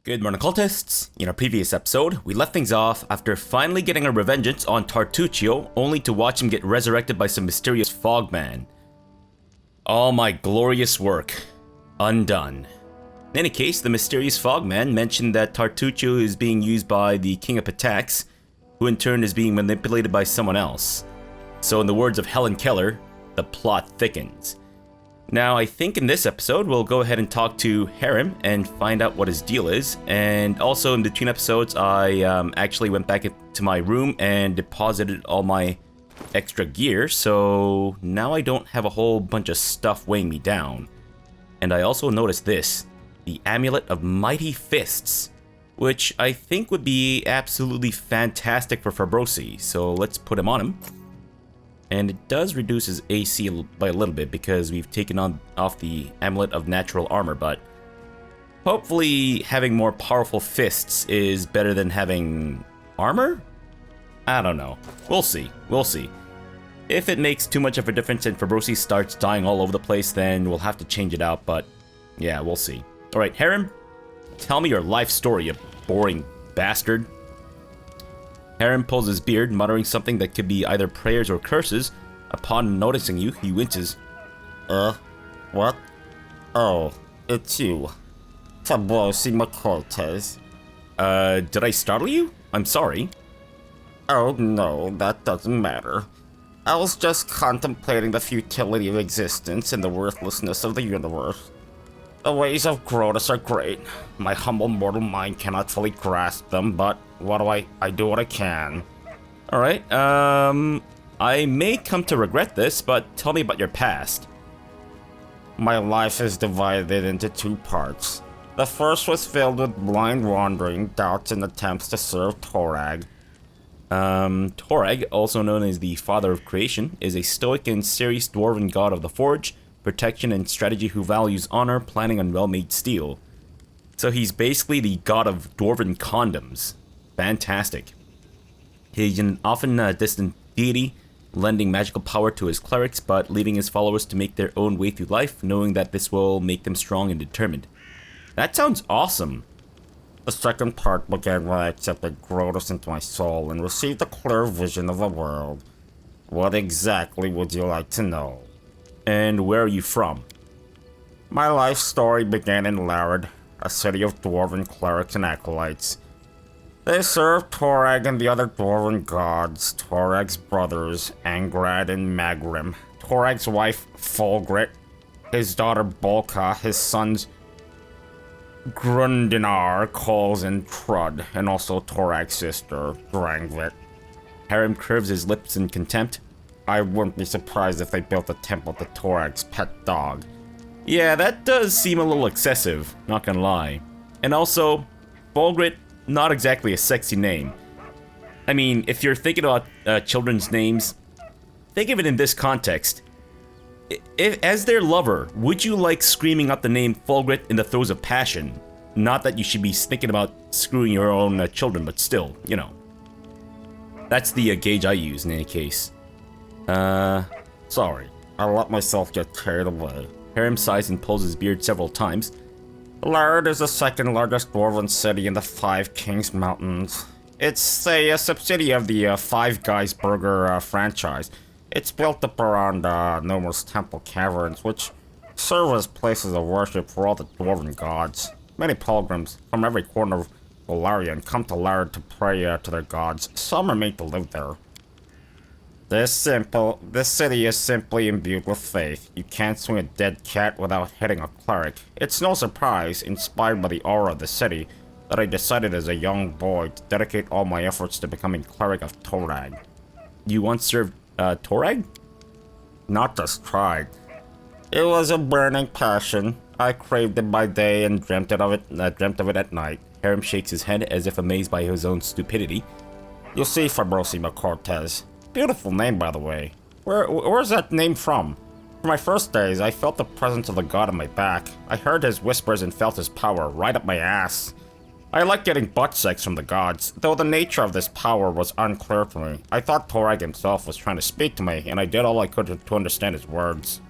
Good morning, cultists. In our previous episode, we left things off after finally getting a revengeance on Tartuccio, only to watch him get resurrected by some mysterious fogman. All my glorious work undone. In any case, the mysterious fogman mentioned that Tartuccio is being used by the King of Patax, who in turn is being manipulated by someone else. So in the words of Helen Keller, the plot thickens. Now, I think in this episode, we'll go ahead and talk to Harran and find out what his deal is. And also, in between episodes, I actually went back to my room and deposited all my extra gear. So now I don't have a whole bunch of stuff weighing me down. And I also noticed this, the Amulet of Mighty Fists, which I think would be absolutely fantastic for Fabrosi. So let's put him on him. And it does reduce his AC by a little bit because we've taken off the Amulet of Natural Armor, but hopefully having more powerful fists is better than having armor? I don't know. We'll see. We'll see. If it makes too much of a difference and Fabrosi starts dying all over the place, then we'll have to change it out, but yeah, we'll see. Alright, Harran, tell me your life story, you boring bastard. Harran pulls his beard, muttering something that could be either prayers or curses. Upon noticing you, he winces. What? Oh, it's you. Fabrosi McCortez. Did I startle you? I'm sorry. Oh no, that doesn't matter. I was just contemplating the futility of existence and the worthlessness of the universe. The ways of Grotus are great. My humble mortal mind cannot fully grasp them, but what do I do what I can. Alright, I may come to regret this, but tell me about your past. My life is divided into two parts. The first was filled with blind wandering, doubts, and attempts to serve Torag. Torag, also known as the Father of Creation, is a stoic and serious dwarven god of the forge, protection, and strategy who values honor, planning, and well-made steel. So he's basically the god of dwarven condoms. Fantastic. He's an often distant deity, lending magical power to his clerics, but leaving his followers to make their own way through life, knowing that this will make them strong and determined. That sounds awesome. The second part began when I accepted Grotus into my soul and received a clear vision of the world. What exactly would you like to know? And where are you from? My life story began in Larad, a city of dwarven clerics and acolytes. They served Torag and the other dwarven gods, Torag's brothers, Angrad and Magrim, Torag's wife, Fulgrit, his daughter Bolka, his sons Grundinar, Coles, and Trud, and also Torag's sister, Drangvit. Harran curves his lips in contempt. I wouldn't be surprised if they built a temple to Torag's pet dog. Yeah, that does seem a little excessive, not gonna lie. And also, Fulgrit, not exactly a sexy name. I mean, if you're thinking about children's names, think of it in this context. As their lover, would you like screaming out the name Fulgrit in the throes of passion? Not that you should be thinking about screwing your own children, but still, you know. That's the gauge I use in any case. Sorry. I let myself get carried away. Harran sighs and pulls his beard several times. Larad is the second largest dwarven city in the Five Kings Mountains. It's a subsidiary of the Five Guys Burger franchise. It's built up around numerous temple caverns, which serve as places of worship for all the dwarven gods. Many pilgrims from every corner of Golarion come to Larad to pray to their gods. Some are made to live there. This city is simply imbued with faith. You can't swing a dead cat without hitting a cleric. It's no surprise, inspired by the aura of the city, that I decided as a young boy to dedicate all my efforts to becoming cleric of Torag. You once served Torag? Not just tried. It was a burning passion. I craved it by day and dreamt of it at night. Harran shakes his head as if amazed by his own stupidity. You see, Fabrosi McCortez. Beautiful name, by the way. Where's that name from? For my first days, I felt the presence of the god on my back. I heard his whispers and felt his power right up my ass. I like getting butt sex from the gods, though the nature of this power was unclear to me. I thought Torag himself was trying to speak to me, and I did all I could to understand his words.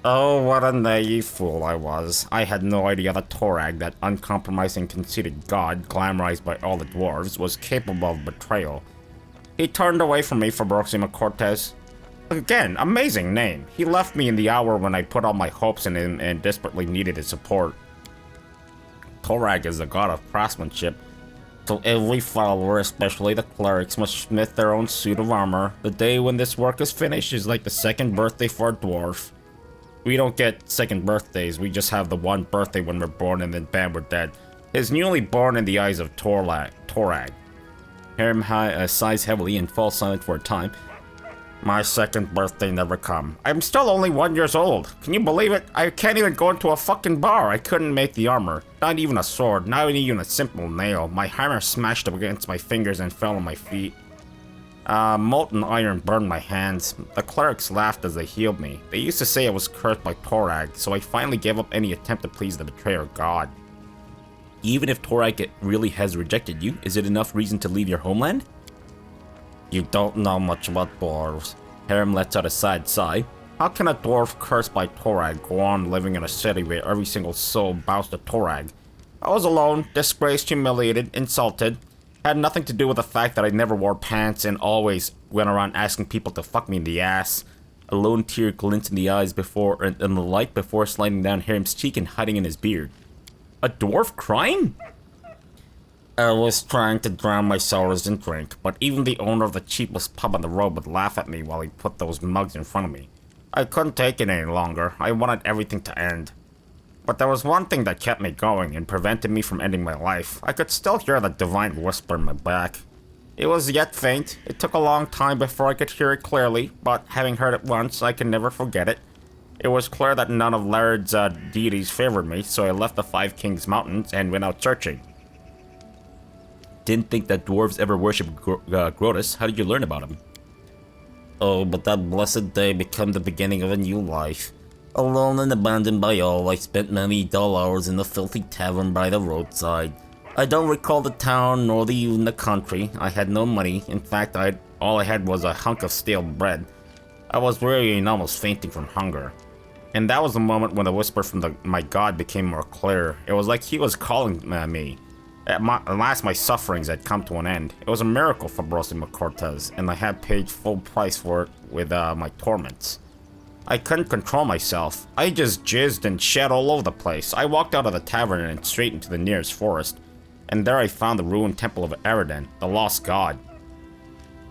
Oh, what a naive fool I was. I had no idea that Torag, that uncompromising conceited god glamorized by all the dwarves, was capable of betrayal. He turned away from me, Fabrosi Cortez. Again, amazing name. He left me in the hour when I put all my hopes in him and desperately needed his support. Torag is the god of craftsmanship, so every follower, especially the clerics, must smith their own suit of armor. The day when this work is finished is like the second birthday for a dwarf. We don't get second birthdays, we just have the one birthday when we're born and then bam, we're dead. Is newly born in the eyes of Torag. Harran sighs heavily and falls silent for a time. My second birthday never come. I'm still only 1 year old. Can you believe it? I can't even go into a fucking bar. I couldn't make the armor. Not even a sword. Not even a simple nail. My hammer smashed up against my fingers and fell on my feet. Molten iron burned my hands. The clerics laughed as they healed me. They used to say I was cursed by Torag, so I finally gave up any attempt to please the betrayer god. Even if Torag really has rejected you, is it enough reason to leave your homeland? You don't know much about dwarves. Harran lets out a sad sigh. How can a dwarf cursed by Torag go on living in a city where every single soul bows to Torag? I was alone, disgraced, humiliated, insulted. Had nothing to do with the fact that I never wore pants and always went around asking people to fuck me in the ass. A lone tear glints in the eyes in the light before sliding down Harran's cheek and hiding in his beard. A dwarf crying? I was trying to drown my sorrows in drink, but even the owner of the cheapest pub on the road would laugh at me while he put those mugs in front of me. I couldn't take it any longer. I wanted everything to end. But there was one thing that kept me going and prevented me from ending my life. I could still hear the divine whisper in my back. It was yet faint. It took a long time before I could hear it clearly, but having heard it once, I can never forget it. It was clear that none of Laird's deities favored me, so I left the Five Kings Mountains and went out searching. Didn't think that dwarves ever worshipped Grotus. How did you learn about him? Oh, but that blessed day became the beginning of a new life. Alone and abandoned by all, I spent many dull hours in the filthy tavern by the roadside. I don't recall the town nor even the country. I had no money. In fact, all I had was a hunk of stale bread. I was weary and almost fainting from hunger. And that was the moment when the whisper from my god became more clear. It was like he was calling me. At last, my sufferings had come to an end. It was a miracle for Fabrosi Cortez, and I had paid full price for it with my torments. I couldn't control myself. I just jizzed and shed all over the place. I walked out of the tavern and straight into the nearest forest, and there I found the ruined temple of Harran, the lost god.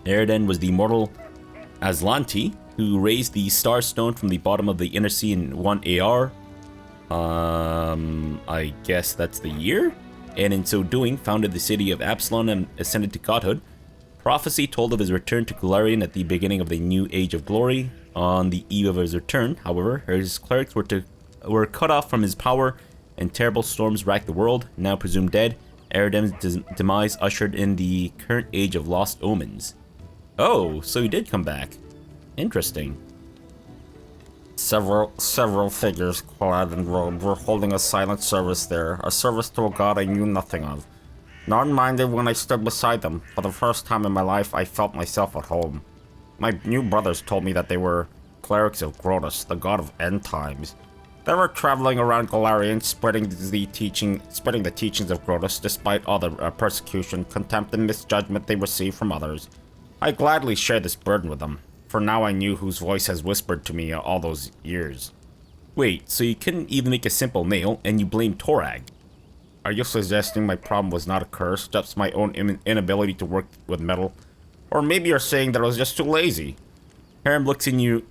Harran was the immortal Aslanti, who raised the Star Stone from the bottom of the Inner Sea in 1 AR. I guess that's the year? And in so doing, founded the city of Absalon and ascended to godhood. Prophecy told of his return to Golarion at the beginning of the New Age of Glory. On the eve of his return, however, his clerics were cut off from his power, and terrible storms racked the world. Now presumed dead, Harran's demise ushered in the current age of lost omens. Oh, so he did come back. Interesting. Several figures clad in robes were holding a silent service there, a service to a god I knew nothing of. Nor minded when I stood beside them. For the first time in my life, I felt myself at home. My new brothers told me that they were clerics of Grotus, the god of end times. They were traveling around Golarion, spreading the teachings of Grotus, despite all the persecution, contempt, and misjudgment they received from others. I gladly shared this burden with them, for now I knew whose voice has whispered to me all those years. Wait, so you couldn't even make a simple nail, and you blame Torag? Are you suggesting my problem was not a curse, just my own inability to work with metal? Or maybe you're saying that I was just too lazy? Harran looks into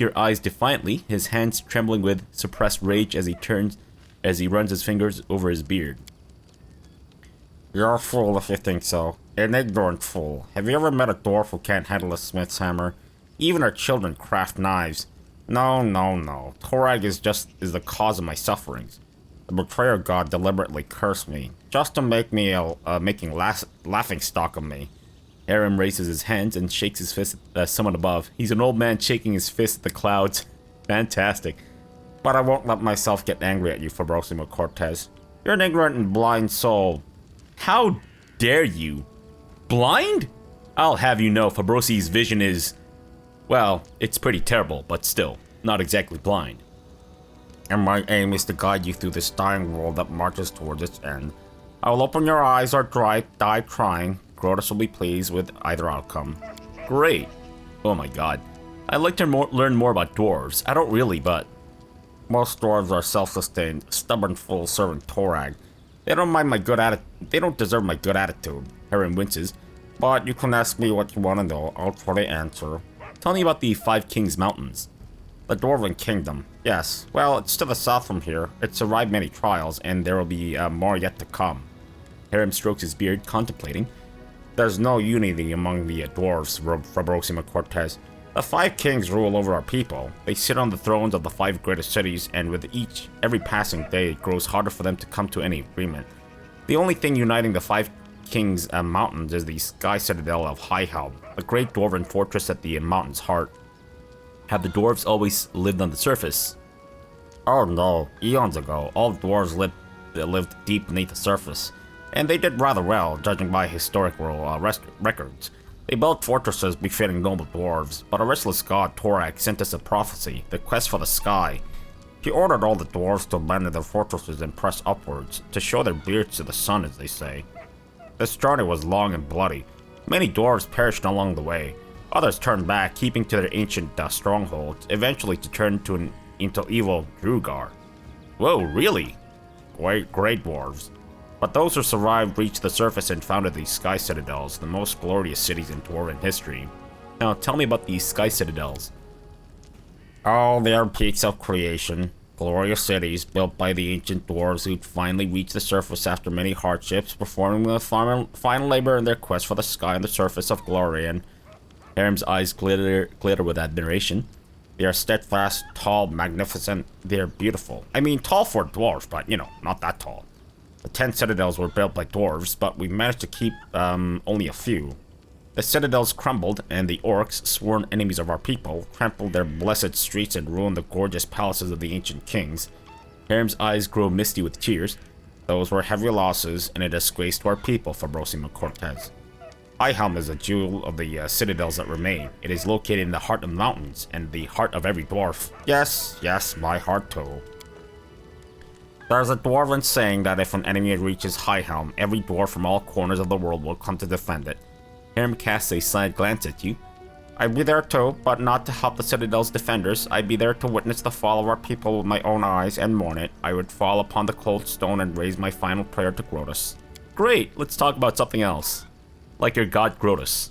your eyes defiantly, his hands trembling with suppressed rage as he runs his fingers over his beard. You're a fool if you think so. An ignorant fool. Have you ever met a dwarf who can't handle a smith's hammer? Even our children craft knives. No. Torag is the cause of my sufferings. The betrayer god deliberately cursed me, just to make me making laughing stock of me. Harran raises his hands and shakes his fist at someone above. He's an old man shaking his fist at the clouds. Fantastic. But I won't let myself get angry at you, Fabrosi Cortez. You're an ignorant and blind soul. How dare you? Blind? I'll have you know Fabrosi's vision is... well, it's pretty terrible, but still. not exactly blind. And my aim is to guide you through this dying world that marches towards its end. I will open your eyes or die trying. Grotus will be pleased with either outcome. Great. Oh my god. I'd like to learn more about dwarves. I don't really, but... Most dwarves are self-sustained, stubborn fools serving Torag. They don't deserve my good attitude. Harran winces. But you can ask me what you want to know. I'll try to answer. Tell me about the Five Kings Mountains. The Dwarven Kingdom. Yes. Well, it's to the south from here. It survived many trials, and there will be more yet to come. Harran strokes his beard, contemplating. There's no unity among the dwarves, Fabrosi Cortez. The Five Kings rule over our people. They sit on the thrones of the 5 greatest cities, and with every passing day, it grows harder for them to come to any agreement. The only thing uniting the 5 Kings Mountains is the sky citadel of Highhelm, a great dwarven fortress at the mountain's heart. Have the dwarves always lived on the surface? Oh no, eons ago, all dwarves lived deep beneath the surface, and they did rather well, judging by historical records. They built fortresses befitting noble dwarves, but a restless god Torak sent us a prophecy, the quest for the sky. He ordered all the dwarves to abandon their fortresses and press upwards, to show their beards to the sun, as they say. This journey was long and bloody. Many dwarves perished along the way. Others turned back, keeping to their ancient strongholds, eventually to turn into evil Drugar. Whoa, really? Great dwarves. But those who survived reached the surface and founded these sky citadels, the most glorious cities in dwarven history. Now tell me about these sky citadels. Oh, they are peaks of creation. Glorious cities built by the ancient dwarves who'd finally reached the surface after many hardships, performing the final labor in their quest for the sky on the surface of Glorian. Harran's eyes glitter with admiration. They are steadfast, tall, magnificent. They are beautiful. I mean, tall for dwarves, but, not that tall. The 10 citadels were built by dwarves, but we managed to keep only a few. The citadels crumbled, and the orcs, sworn enemies of our people, trampled their blessed streets and ruined the gorgeous palaces of the ancient kings. Harran's eyes grow misty with tears. Those were heavy losses, and a disgrace to our people, Fabrosi Cortez. Highhelm is a jewel of the citadels that remain. It is located in the heart of the mountains, and the heart of every dwarf. Yes, my heart too. There's a dwarven saying that if an enemy reaches Highhelm, every dwarf from all corners of the world will come to defend it. Harran casts a side glance at you. I'd be there too, but not to help the Citadel's defenders. I'd be there to witness the fall of our people with my own eyes and mourn it. I would fall upon the cold stone and raise my final prayer to Grotus. Great, let's talk about something else. Like your god Grotus.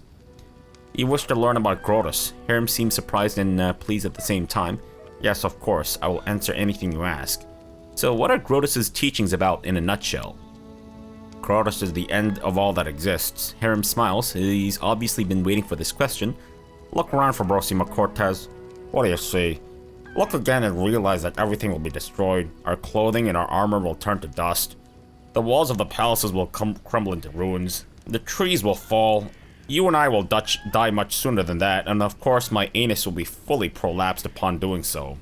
You wish to learn about Grotus? Harran seems surprised and pleased at the same time. Yes, of course. I will answer anything you ask. So what are Grotus's teachings about in a nutshell? Grotus is the end of all that exists. Harran smiles. He's obviously been waiting for this question. Look around, Fabrosi Cortez. What do you see? Look again and realize that everything will be destroyed. Our clothing and our armor will turn to dust. The walls of the palaces will crumble into ruins. The trees will fall. You and I will die much sooner than that, and of course my anus will be fully prolapsed upon doing so.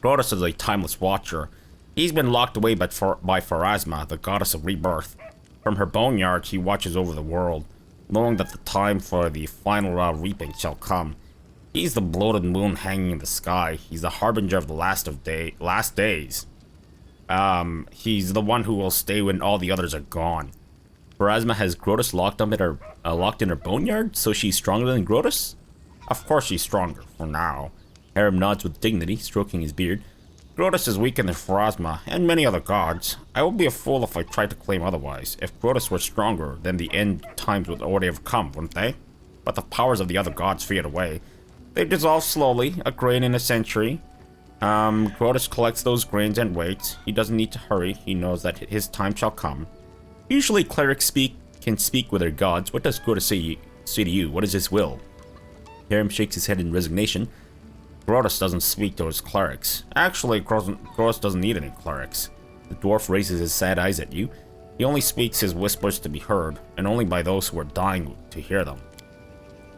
Grotus is a timeless watcher. He's been locked away by Pharasma, the goddess of rebirth. From her boneyard, he watches over the world, knowing that the time for the final reaping shall come. He's the bloated moon hanging in the sky. He's the harbinger of the last days. He's the one who will stay when all the others are gone. Pharasma has Grotus locked in her boneyard, so she's stronger than Grotus? Of course she's stronger, for now. Harran nods with dignity, stroking his beard. Grotus is weaker than Pharasma, and many other gods. I would be a fool if I tried to claim otherwise. If Grotus were stronger, then the end times would already have come, wouldn't they? But the powers of the other gods fade away. They dissolve slowly, a grain in a century. Grotus collects those grains and waits. He doesn't need to hurry. He knows that his time shall come. Usually clerics can speak with their gods. What does Grotus say to you? What is his will? Harran shakes his head in resignation. Grotus doesn't speak to his clerics. Actually, Grotus doesn't need any clerics. The dwarf raises his sad eyes at you. He only speaks his whispers to be heard, and only by those who are dying to hear them.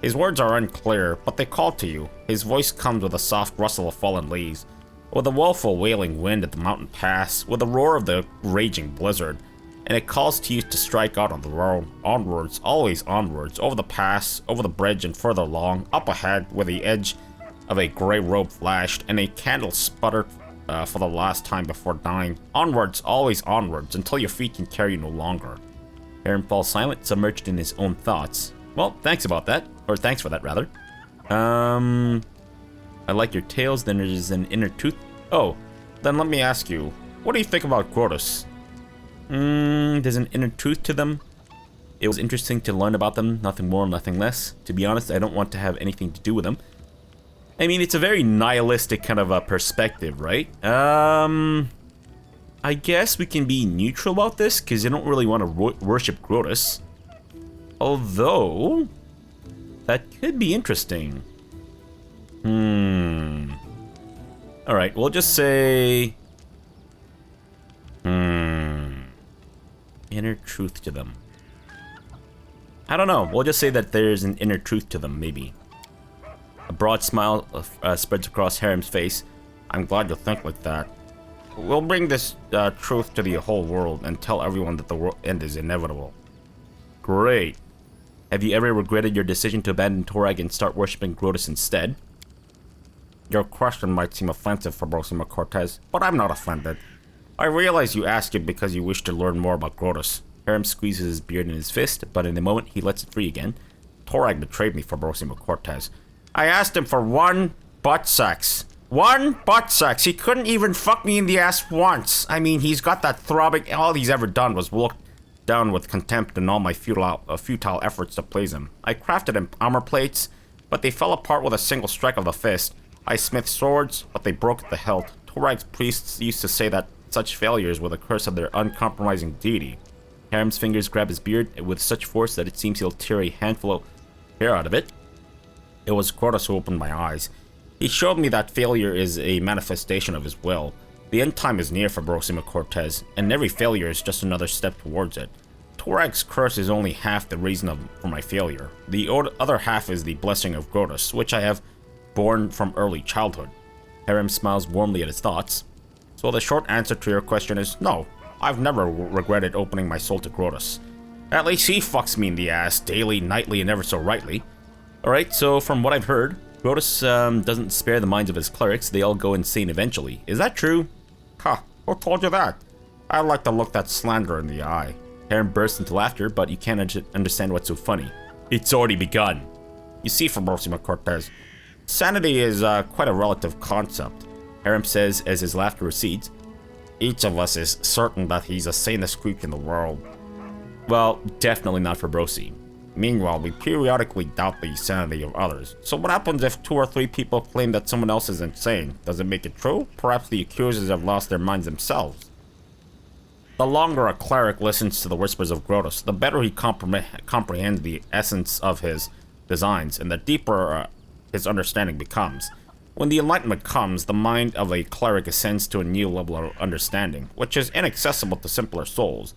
His words are unclear, but they call to you. His voice comes with a soft rustle of fallen leaves, with a woeful wailing wind at the mountain pass, with the roar of the raging blizzard, and it calls to you to strike out on the road, onwards, always onwards, over the pass, over the bridge, and further along, up ahead, where the edge of a grey robe flashed, and a candle sputtered for the last time before dying. Onwards, always onwards, until your feet can carry you no longer. Harran falls silent, submerged in his own thoughts. Well, thanks about that. Or thanks for that, rather. I like your tales, then there's an inner truth. Oh, then let me ask you, what do you think about Grotus? There's an inner truth to them. It was interesting to learn about them, nothing more, nothing less. To be honest, I don't want to have anything to do with them. I mean, it's a very nihilistic kind of a perspective, right? I guess we can be neutral about this, because I don't really want to worship Grotus. Although, that could be interesting. Alright, we'll just say... Inner truth to them. I don't know. We'll just say that there's an inner truth to them, maybe. A broad smile spreads across Harran's face. I'm glad you think like that. We'll bring this truth to the whole world and tell everyone that the world end is inevitable. Great. Have you ever regretted your decision to abandon Torag and start worshipping Grotus instead? Your question might seem offensive, Fabrosi Cortez, but I'm not offended. I realize you asked it because you wish to learn more about Grotus. Harran squeezes his beard in his fist, but in a moment he lets it free again. Torag betrayed me, Fabrosi Cortez. I asked him for one butt sex. One butt sex. He couldn't even fuck me in the ass once. I mean, he's got that throbbing. All he's ever done was look down with contempt in all my futile efforts to please him. I crafted him armor plates, but they fell apart with a single strike of the fist. I smithed swords, but they broke at the hilt. Torag's priests used to say that such failures were the curse of their uncompromising deity. Harran's fingers grab his beard with such force that it seems he'll tear a handful of hair out of it. It was Grotus who opened my eyes. He showed me that failure is a manifestation of his will. The end time is near for Fabrosi Cortez, and every failure is just another step towards it. Torag's curse is only half the reason for my failure. The other half is the blessing of Grotus, which I have born from early childhood. Harran smiles warmly at his thoughts. So the short answer to your question is no. I've never regretted opening my soul to Grotus. At least he fucks me in the ass daily, nightly, and ever so rightly. Alright, so from what I've heard, Grotus doesn't spare the minds of his clerics. They all go insane eventually. Is that true? Ha, who told you that? I'd like to look that slander in the eye. Harran bursts into laughter, but you can't understand what's so funny. It's already begun. You see, Fabrosi Cortez, sanity is quite a relative concept. Harran says as his laughter recedes. Each of us is certain that he's the sanest creature in the world. Well, definitely not Fabrosi. Meanwhile, we periodically doubt the sanity of others. So what happens if 2 or 3 people claim that someone else is insane? Does it make it true? Perhaps the accusers have lost their minds themselves. The longer a cleric listens to the whispers of Grotus, the better he comprehends the essence of his designs, and the deeper his understanding becomes. When the enlightenment comes, the mind of a cleric ascends to a new level of understanding, which is inaccessible to simpler souls.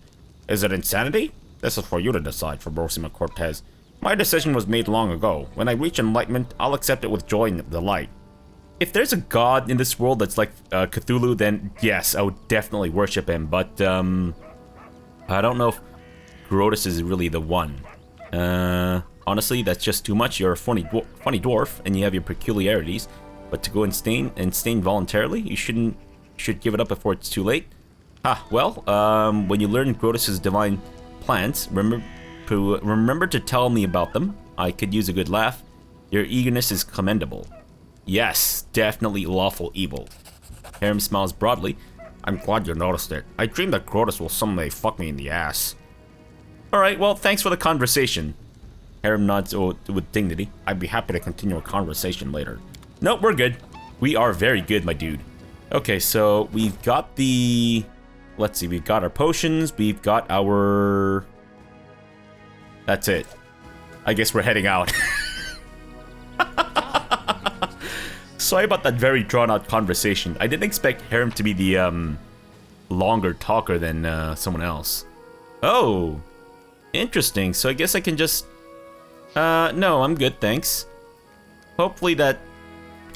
Is it insanity? This is for you to decide, Fabrosi Cortez. My decision was made long ago. When I reach enlightenment, I'll accept it with joy and delight. If there's a god in this world that's like Cthulhu, then yes, I would definitely worship him, but I don't know if Grotus is really the one. Honestly, that's just too much. You're a funny dwarf, and you have your peculiarities. But to go insane voluntarily, you should give it up before it's too late. Well, when you learn Grotus's divine plans, remember to tell me about them. I could use a good laugh. Your eagerness is commendable. Yes, definitely lawful evil. Harran smiles broadly. I'm glad you noticed it. I dream that Grotus will someday fuck me in the ass. Alright, well, thanks for the conversation. Harran nods with dignity. I'd be happy to continue a conversation later. No, we're good. We are very good, my dude. Okay, so we've got the... Let's see, we've got our potions, we've got our... That's it. I guess we're heading out. Sorry about that very drawn-out conversation. I didn't expect Harran to be the, longer talker than, someone else. Oh, interesting. So I guess I can just... no, I'm good, thanks. Hopefully that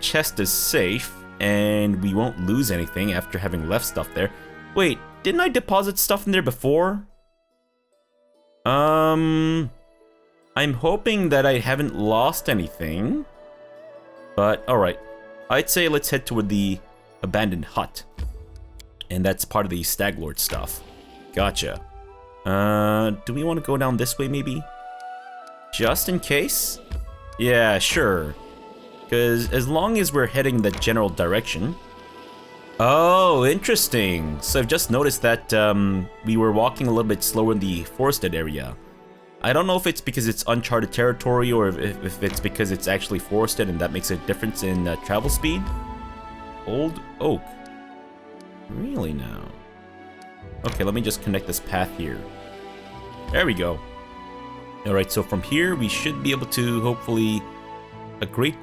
chest is safe, and we won't lose anything after having left stuff there. Wait, didn't I deposit stuff in there before? I'm hoping that I haven't lost anything. But, alright. I'd say let's head toward the abandoned hut. And that's part of the Staglord stuff. Gotcha. Do we want to go down this way maybe? Just in case? Yeah, sure. Because as long as we're heading the general direction. Oh, interesting. So I've just noticed that we were walking a little bit slower in the forested area. I don't know if it's because it's uncharted territory or if it's because it's actually forested and that makes a difference in travel speed. Old oak. Really now? Okay, let me just connect this path here. There we go. Alright, so from here we should be able to hopefully... A great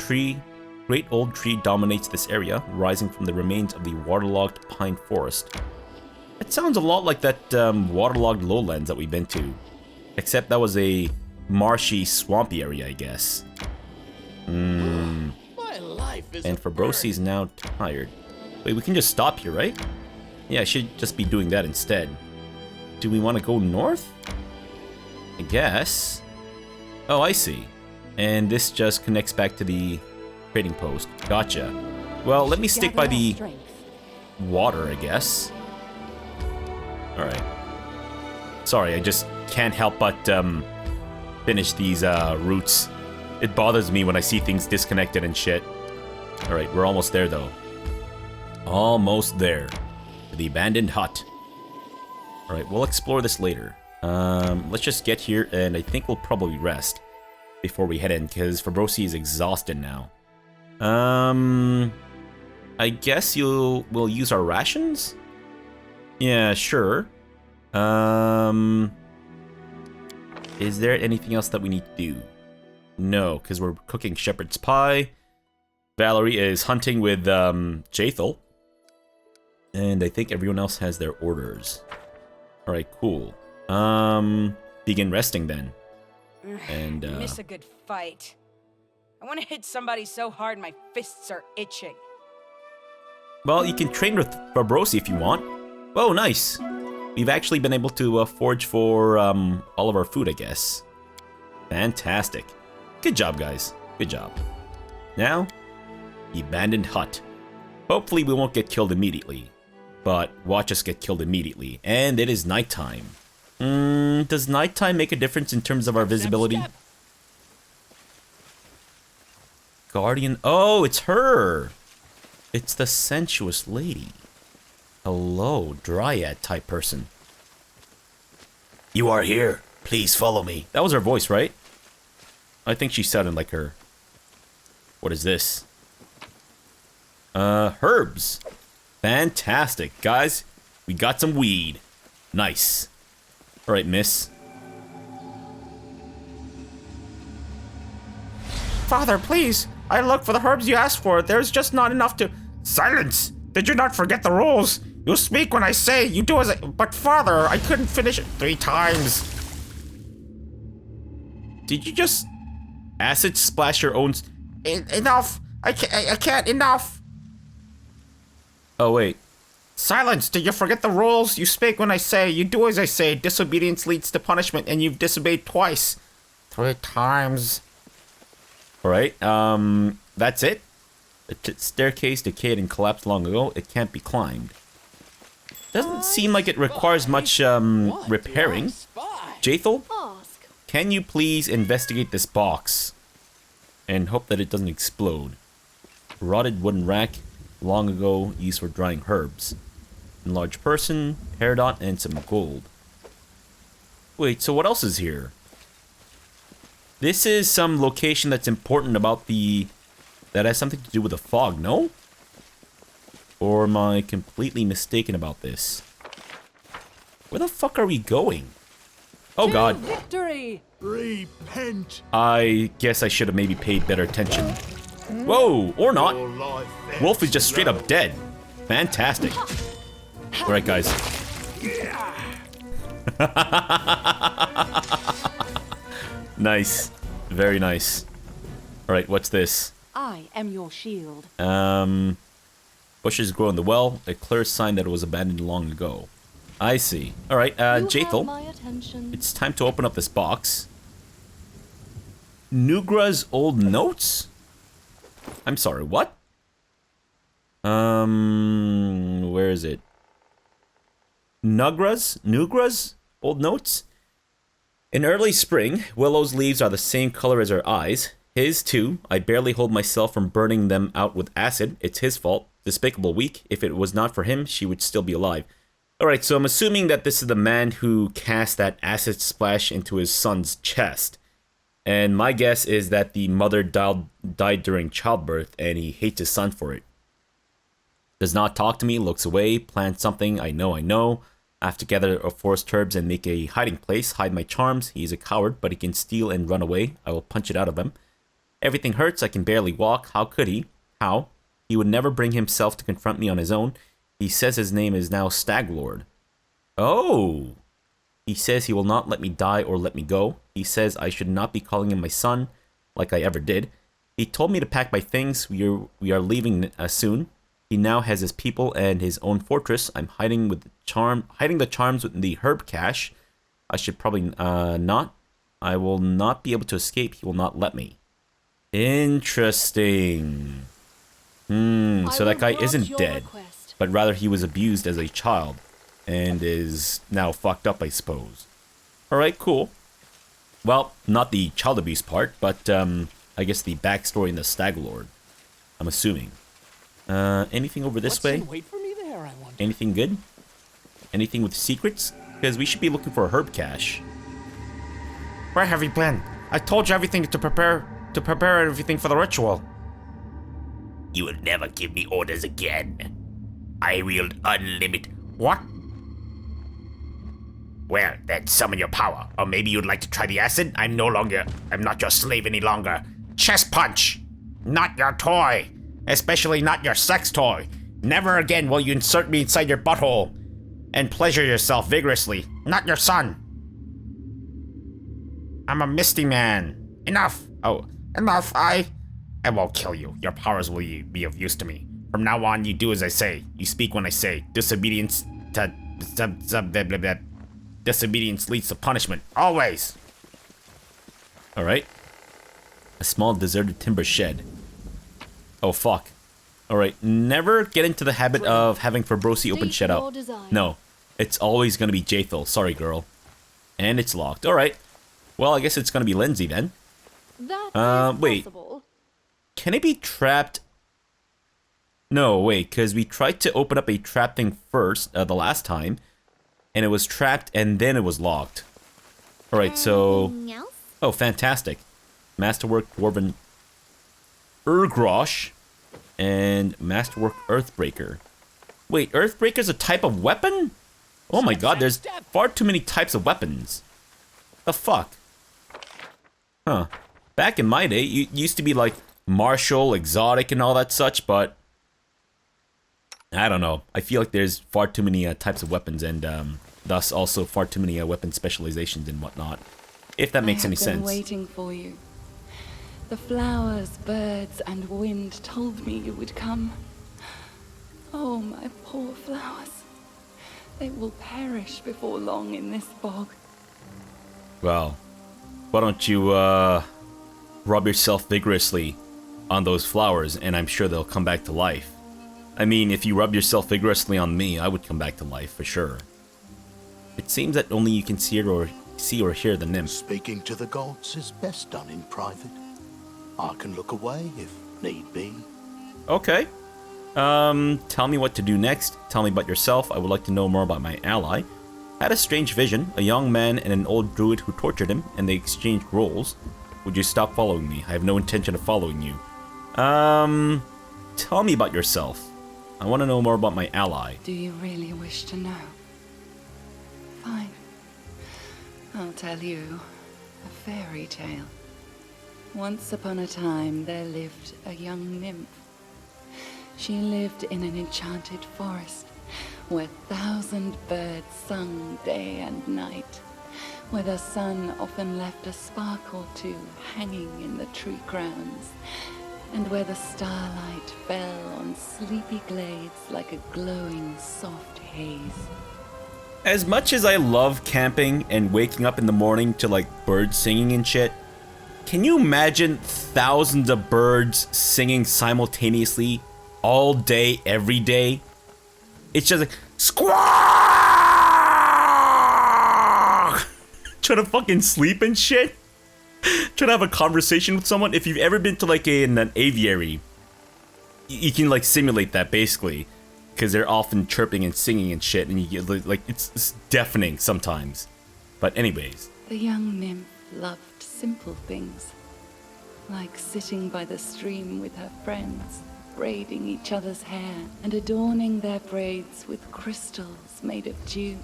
old tree dominates this area, rising from the remains of the waterlogged pine forest. It sounds a lot like that waterlogged lowlands that we've been to. Except that was a marshy, swampy area, I guess. And Fabrosi is now tired. Wait, we can just stop here, right? Yeah, I should just be doing that instead. Do we want to go north? I guess. Oh, I see. And this just connects back to the trading post. Gotcha. Well, let me stick by the water, I guess. Alright. Sorry, I just can't help but finish these routes. It bothers me when I see things disconnected and shit. Alright, we're almost there though. Almost there. The abandoned hut. Alright, we'll explore this later. Let's just get here and I think we'll probably rest before we head in because Fabrosi is exhausted now. I guess we'll use our rations? Yeah, sure. Is there anything else that we need to do? No, because we're cooking shepherd's pie. Valerie is hunting with CthuLoops. And I think everyone else has their orders. Alright, cool. Begin resting then. And miss a good fight. I want to hit somebody so hard my fists are itching. Well, you can train with Fabrosi if you want. Oh, nice. We've actually been able to forage for all of our food, I guess. Fantastic. Good job, guys. Good job. Now, the abandoned hut. Hopefully we won't get killed immediately. But watch us get killed immediately. And it is nighttime. Does nighttime make a difference in terms of our visibility? Guardian. Oh, it's her. It's the sensuous lady. Hello, dryad type person. You are here. Please follow me. That was her voice, right? I think she sounded like her. What is this? Herbs. Fantastic. Guys, we got some weed. Nice. Alright, miss. Father, please. I looked for the herbs you asked for. There's just not enough to... Silence! Did you not forget the rules? You speak when I say, you do as I... But father, I couldn't finish it 3 times. Did you just acid splash your own... Enough! I can't, enough! Oh, wait. Silence! Did you forget the rules? You speak when I say, you do as I say. Disobedience leads to punishment, and you've disobeyed twice. 3 times. Alright, that's it? The staircase decayed and collapsed long ago. It can't be climbed. Doesn't seem like it requires much, repairing. CthuLoops, can you please investigate this box? And hope that it doesn't explode. Rotted wooden rack, long ago used for drying herbs. Enlarged person, peridot, and some gold. Wait, so what else is here? This is some location that's important about the... That has something to do with the fog, no? Or am I completely mistaken about this? Where the fuck are we going? Oh god. Victory! Repent. I guess I should have maybe paid better attention. Whoa, or not. Wolf is just straight up dead. Fantastic. Alright, guys. Nice. Very nice. Alright, what's this? I am your shield. Bushes grow in the well, a clear sign that it was abandoned long ago. I see. Alright, CthuLoops, it's time to open up this box. Nugra's old notes? I'm sorry, what? Where is it? Nugras? Old notes? In early spring, Willow's leaves are the same color as her eyes. His too. I barely hold myself from burning them out with acid. It's his fault. Despicable weak. If it was not for him, she would still be alive. Alright, so I'm assuming that this is the man who cast that acid splash into his son's chest. And my guess is that the mother died during childbirth and he hates his son for it. Does not talk to me, looks away, plans something, I know. I have to gather a forest herbs and make a hiding place, hide my charms. He's a coward, but he can steal and run away. I will punch it out of him. Everything hurts, I can barely walk. How could he? How? He would never bring himself to confront me on his own. He says his name is now Staglord. Oh! He says he will not let me die or let me go. He says I should not be calling him my son, like I ever did. He told me to pack my things. We are leaving soon. He now has his people and his own fortress. I'm hiding the charms with the herb cache. I should probably not. I will not be able to escape. He will not let me. Interesting. So that guy isn't dead, but rather he was abused as a child and is now fucked up, I suppose. Alright, cool. Well, not the child abuse part, but I guess the backstory in the Staglord. I'm assuming. Anything over this way? Wait for me there, I wonder. Anything good? Anything with secrets? Because we should be looking for a herb cache. Where have you been? I told you everything to prepare everything for the ritual. You will never give me orders again. I wield unlimited. What? Well, then summon your power. Or maybe you'd like to try the acid? I'm not your slave any longer. Chest punch! Not your toy! Especially not your sex toy. Never again will you insert me inside your butthole and pleasure yourself vigorously. Not your son. I'm a misty man. Enough. Oh, enough. I won't kill you. Your powers will be of use to me. From now on, you do as I say. You speak when I say. Disobedience leads to punishment. Always. Alright. A small deserted timber shed. Oh, fuck. Alright, never get into the habit of having Fabrosi open shed up. No, it's always gonna be Jathel. Sorry, girl. And it's locked. Alright. Well, I guess it's gonna be Lindsay then. Wait. Can it be trapped? No, wait, because we tried to open up a trap thing first, the last time. And it was trapped and then it was locked. Alright, so... Oh, fantastic. Masterwork Dwarven Urgrosh and Masterwork Earthbreaker. Wait, Earthbreaker's a type of weapon? Oh my god, there's far too many types of weapons. The fuck? Huh. Back in my day, you used to be like martial, exotic, and all that such, but... I don't know. I feel like there's far too many types of weapons and thus also far too many weapon specializations and whatnot. If that makes any sense. I have been waiting for you. The flowers, birds, and wind told me you would come. Oh, my poor flowers. They will perish before long in this bog. Well, why don't you rub yourself vigorously on those flowers and I'm sure they'll come back to life. I mean, if you rub yourself vigorously on me, I would come back to life for sure. It seems that only you can see or hear the nymph. Speaking to the gods is best done in private. I can look away if need be. Okay. Tell me what to do next. Tell me about yourself. I would like to know more about my ally. Had a strange vision, a young man and an old druid who tortured him, and they exchanged roles. Would you stop following me? I have no intention of following you. Tell me about yourself. I want to know more about my ally. Do you really wish to know? Fine. I'll tell you a fairy tale. Once upon a time, there lived a young nymph. She lived in an enchanted forest, where 1,000 birds sung day and night, where the sun often left a spark or two hanging in the tree crowns, and where the starlight fell on sleepy glades like a glowing soft haze. As much as I love camping and waking up in the morning to like birds singing and shit, can you imagine thousands of birds singing simultaneously all day, every day. It's just like, squawk! Trying to fucking sleep and shit. Trying to have a conversation with someone. If you've ever been to like an aviary, you can like simulate that basically. Because they're often chirping and singing and shit, and you get like, it's deafening sometimes. But anyways. The young nymph loved simple things, like sitting by the stream with her friends, braiding each other's hair and adorning their braids with crystals made of dew,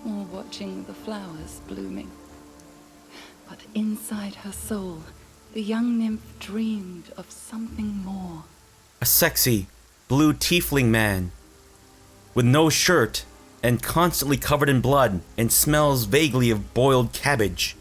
or watching the flowers blooming. But inside her soul, the young nymph dreamed of something more. A sexy, blue tiefling man with no shirt and constantly covered in blood and smells vaguely of boiled cabbage,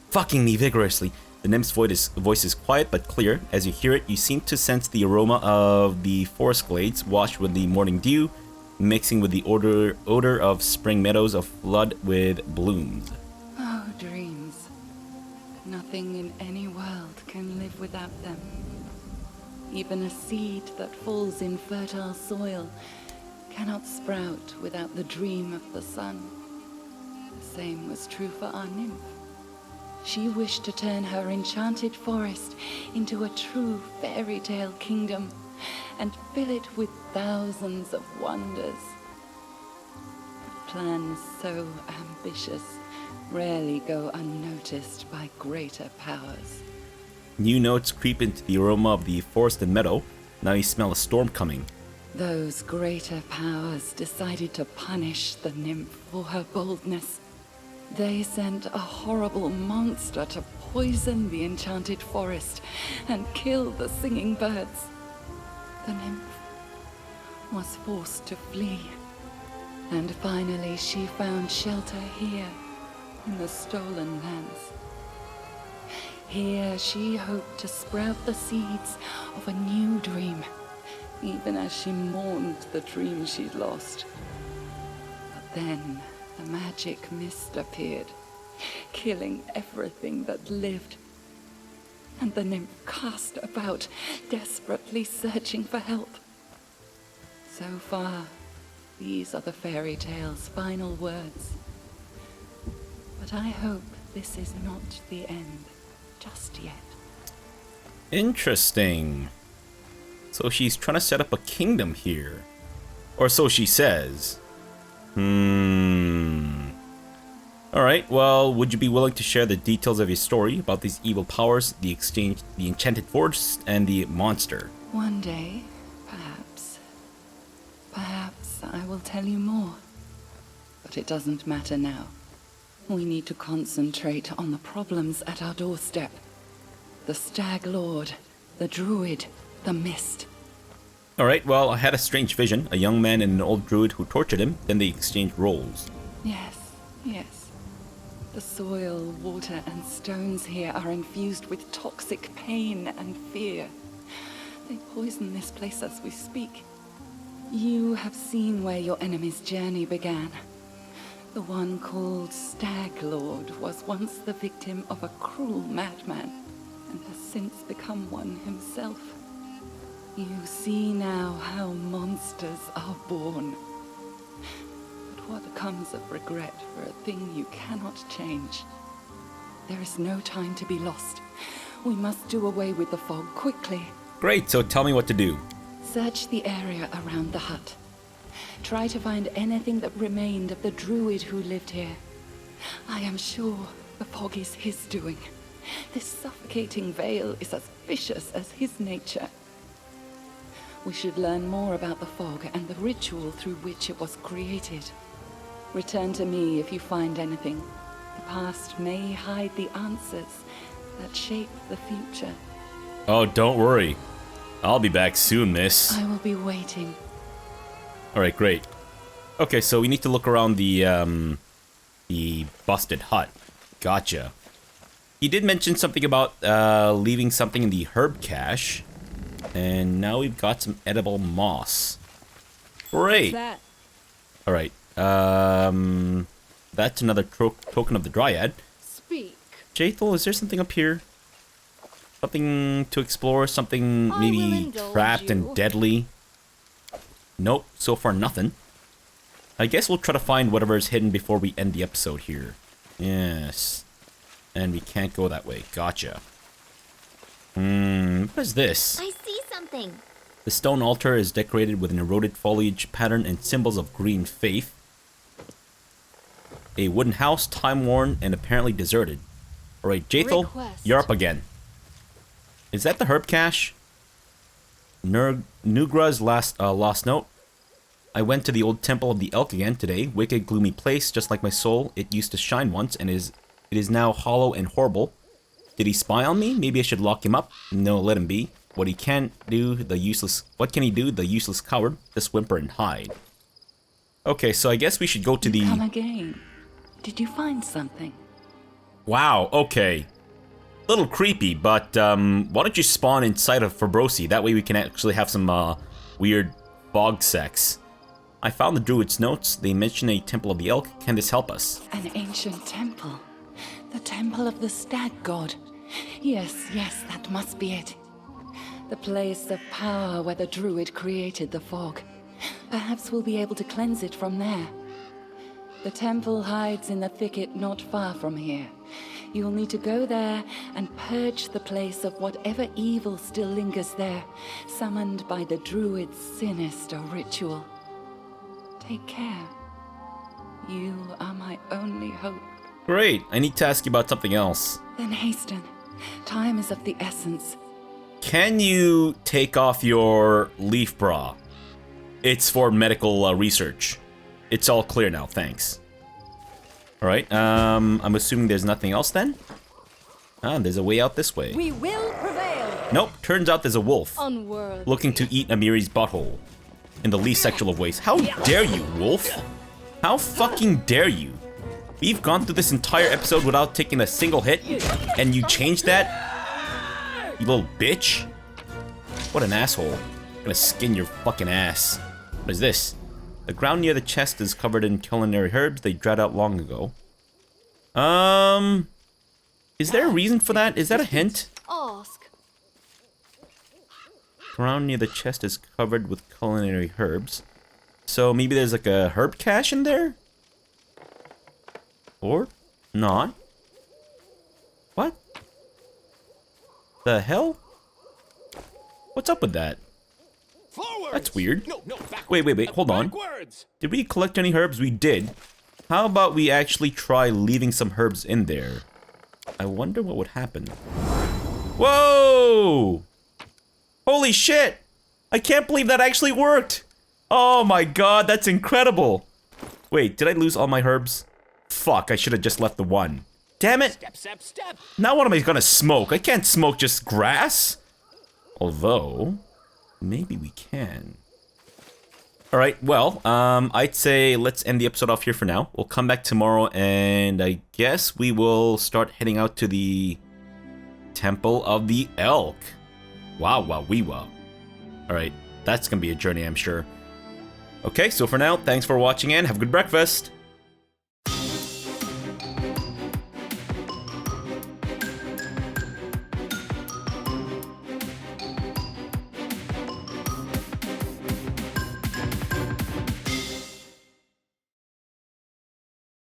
fucking me vigorously. The nymph's voice is quiet but clear. As you hear it, you seem to sense the aroma of the forest glades washed with the morning dew, mixing with the odor of spring meadows of flood with blooms. Oh, dreams. Nothing in any world can live without them. Even a seed that falls in fertile soil cannot sprout without the dream of the sun. The same was true for our nymph. She wished to turn her enchanted forest into a true fairy tale kingdom and fill it with thousands of wonders. Plans so ambitious rarely go unnoticed by greater powers. New notes creep into the aroma of the forest and meadow. Now you smell a storm coming. Those greater powers decided to punish the nymph for her boldness. They sent a horrible monster to poison the enchanted forest and kill the singing birds. The nymph was forced to flee, and finally she found shelter here in the stolen lands. Here she hoped to sprout the seeds of a new dream, even as she mourned the dream she'd lost. But then the magic mist appeared, killing everything that lived. And the nymph cast about, desperately searching for help. So far, these are the fairy tale's final words. But I hope this is not the end just yet. Interesting. So she's trying to set up a kingdom here. Or so she says. Alright, well, would you be willing to share the details of your story about these evil powers, the enchanted forest, and the monster? One day, perhaps I will tell you more. But it doesn't matter now. We need to concentrate on the problems at our doorstep. The Stag Lord, the Druid, the Mist. Alright, well, I had a strange vision. A young man and an old druid who tortured him, then they exchanged roles. Yes. The soil, water, and stones here are infused with toxic pain and fear. They poison this place as we speak. You have seen where your enemy's journey began. The one called Stag Lord was once the victim of a cruel madman, and has since become one himself. You see now how monsters are born. But what comes of regret for a thing you cannot change? There is no time to be lost. We must do away with the fog quickly. Great, so tell me what to do. Search the area around the hut. Try to find anything that remained of the druid who lived here. I am sure the fog is his doing. This suffocating veil is as vicious as his nature. We should learn more about the fog and the ritual through which it was created. Return to me if you find anything. The past may hide the answers that shape the future. Oh, don't worry. I'll be back soon, miss. I will be waiting. Alright, great. Okay, so we need to look around the busted hut. Gotcha. He did mention something about leaving something in the herb cache. And now we've got some edible moss. Great. What's that? Alright. That's another token of the Dryad. Speak. Jaethal, is there something up here? Something to explore, something I will maybe indulge trapped and you. deadly. Nope, so far nothing. I guess we'll try to find whatever is hidden before we end the episode here. Yes. And we can't go that way. Gotcha. What is this? I see something. The stone altar is decorated with an eroded foliage pattern and symbols of green faith. A wooden house, time-worn and apparently deserted. Alright, Jaethal, Request. you're up again. Is that the herb cache? Nugra's lost note. I went to the old temple of the elk again today. Wicked, gloomy place, just like my soul. It used to shine once, and it is now hollow and horrible. Did he spy on me? Maybe I should lock him up. No, let him be. What can he do? The useless coward? Just whimper and hide. Okay, so I guess we should go to the... Come again. Did you find something? Wow, okay. Little creepy, but why don't you spawn inside of Fabrosi? That way we can actually have some weird fog sex. I found the druid's notes. They mention a temple of the elk. Can this help us? An ancient temple. The temple of the stag god. Yes, that must be it. The place of power where the druid created the fog. Perhaps we'll be able to cleanse it from there. The temple hides in the thicket not far from here. You'll need to go there and purge the place of whatever evil still lingers there, summoned by the druid's sinister ritual. Take care. You are my only hope. Great, I need to ask you about something else. Then hasten. Time is of the essence. Can you take off your leaf bra? It's for medical research. It's all clear now, thanks. Alright, I'm assuming there's nothing else then? Ah, there's a way out this way. We will prevail. Nope, turns out there's a wolf. Onward. Looking to eat Amiri's butthole. In the least sexual of ways. How dare you, wolf? How fucking dare you? We've gone through this entire episode without taking a single hit, and you changed that? You little bitch. What an asshole. I'm gonna skin your fucking ass. What is this? The ground near the chest is covered in culinary herbs they dried out long ago. Is there a reason for that? Is that a hint? Ask. Ground near the chest is covered with culinary herbs. So maybe there's like a herb cache in there? Or not? What? The hell? What's up with that? Forwards! That's weird. No, Wait, hold on. backwards. Did we collect any herbs? We did. How about we actually try leaving some herbs in there? I wonder what would happen. Whoa! Holy shit! I can't believe that actually worked! Oh my god, that's incredible! Wait, did I lose all my herbs? Fuck, I should have just left the one. Damn it! Step. Now what am I gonna smoke? I can't smoke just grass. Although, maybe we can. Alright, well, I'd say let's end the episode off here for now. We'll come back tomorrow and I guess we will start heading out to the Temple of the Elk. Wow. Alright, that's gonna be a journey, I'm sure. Okay, so for now, thanks for watching and have a good breakfast.